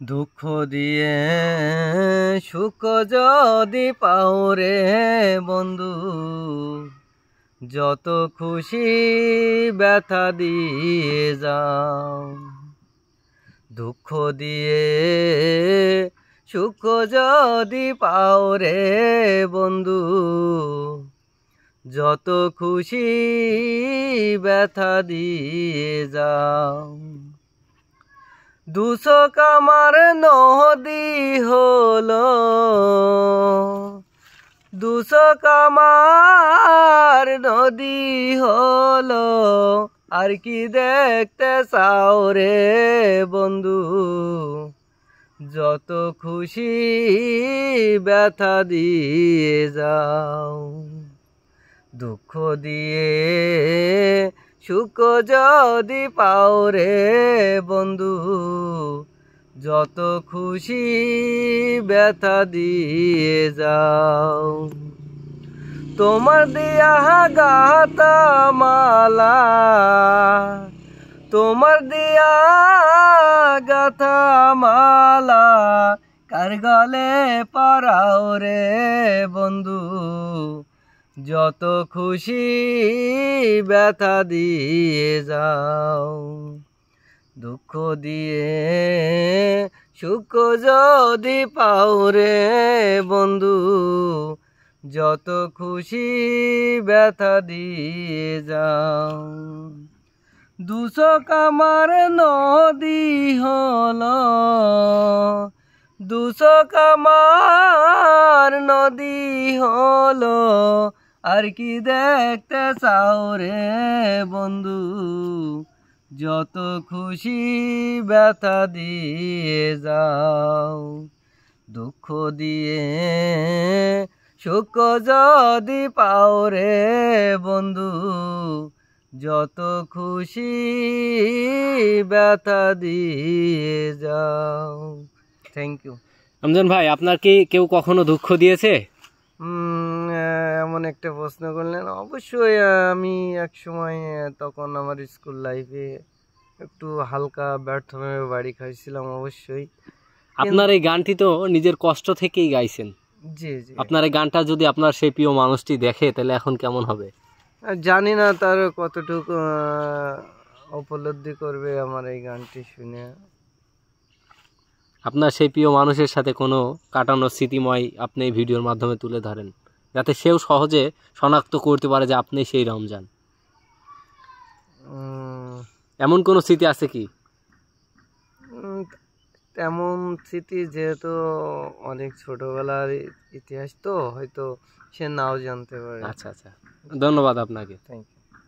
দুঃখ দিয়ে সুখ যদি পাও রে বন্ধু, যত খুশি ব্যথা দিয়ে যাও। দুঃখ দিয়ে সুখ যদি পাও রে বন্ধু, যত খুশি ব্যথা দিয়ে যাও। দুশক আমার নদী হলো, দুশক আমার নদী হলো, আর কি দেখতে চাও রে বন্ধু, যত খুশি ব্যথা দিয়ে যাও। দুঃখ দিয়ে সুখ যদি পাও রে বন্ধু, যত খুশি ব্যথা দিয়ে যাও। তোমার দিয়া গাঁথা মালা, তোমার দিয়া গাঁথা মালা, কার গলে পরাও রে বন্ধু, যত খুশি ব্যথা দিয়ে যাও। দুঃখ দিয়ে সুখ যদি পাও রে বন্ধু, যত খুশি ব্যথা দিয়ে যাও। দুশক আমার নদী হলো, দুশক আমার নদী হলো, আর কি দেখতে চাও রে বন্ধু, যত খুশি ব্যথা দিয়ে যাও। দুঃখ দিয়ে সুখ যদি পাও রে বন্ধু, যত খুশি ব্যথা দিয়ে যাও। Thank you. রমজান ভাই, আপনার কি কেউ কখনো দুঃখ দিয়েছে? এমন একটা প্রশ্ন করলেন। অবশ্যই আমি এক সময় তখন আমার স্কুল লাইফে একটু হালকা ব্যর্থভাবে বাড়ি খাইছিলাম। অবশ্যই আপনার এই গানটি তো নিজের কষ্ট থেকেই গাইছেন। জি জি। আপনার এই গানটা যদি আপনার সেই প্রিয় মানুষটি দেখে তাহলে এখন কেমন হবে? জানি না তার কতটুকু উপলব্ধি করবে আমার এই গানটি শুনে। আপনার সেই প্রিয় মানুষের সাথে কোনো কাটানো স্মৃতিময় আপনি এই ভিডিওর মাধ্যমে তুলে ধরেন, যাতে সেও সহজে শনাক্ত করতে পারে যে আপনি সেই রমজান। এমন কোনো স্মৃতি আছে কি? তেমন স্মৃতি যেহেতু অনেক ছোটবেলার ইতিহাস, তো হয়তো সে নাও জানতে পারে। আচ্ছা আচ্ছা, ধন্যবাদ আপনাকে। Thank you.